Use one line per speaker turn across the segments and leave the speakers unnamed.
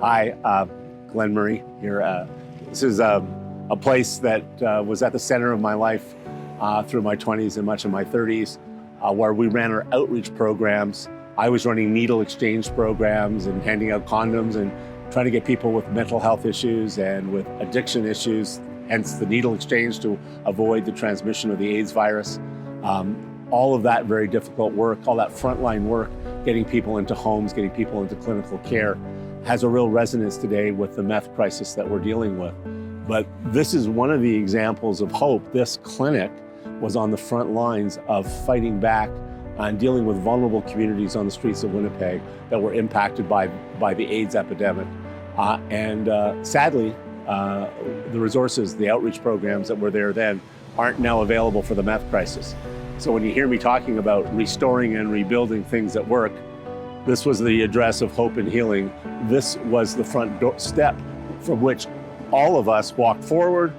Hi, Glen Murray here. This is a place that was at the center of my life through my 20s and much of my 30s, where we ran our outreach programs. I was running needle exchange programs and handing out condoms and trying to get people with mental health issues and with addiction issues, hence the needle exchange to avoid the transmission of the AIDS virus. All of that very difficult work, all that frontline work, getting people into homes, getting people into clinical care, has a real resonance today with the meth crisis that we're dealing with. But this is one of the examples of hope. This clinic was on the front lines of fighting back and dealing with vulnerable communities on the streets of Winnipeg that were impacted by the AIDS epidemic. Sadly, the resources, the outreach programs that were there then aren't now available for the meth crisis. So when you hear me talking about restoring and rebuilding things that work, this was the address of hope and healing. This was the front step from which all of us walked forward.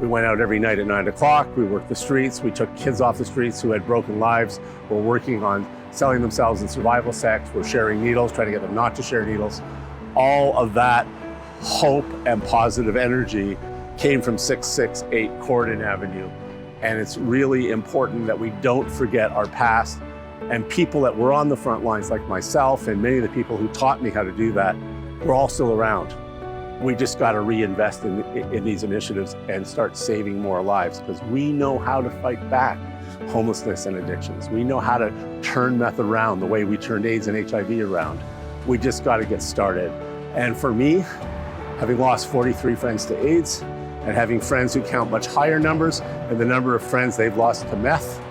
We went out every night at 9 o'clock. We worked the streets. We took kids off the streets who had broken lives. We're working on selling themselves in survival sex. We're sharing needles, trying to get them not to share needles. All of that hope and positive energy came from 668 Corydon Avenue. And it's really important that we don't forget our past, and people that were on the front lines like myself and many of the people who taught me how to do that, we're all still around. We just got to reinvest in these initiatives and start saving more lives, because we know how to fight back homelessness and addictions. We know how to turn meth around the way we turned AIDS and HIV around. We just got to get started. And for me, having lost 43 friends to AIDS and having friends who count much higher numbers and the number of friends they've lost to meth,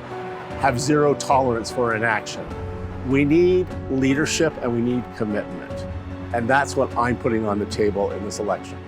have zero tolerance for inaction. We need leadership and we need commitment. And that's what I'm putting on the table in this election.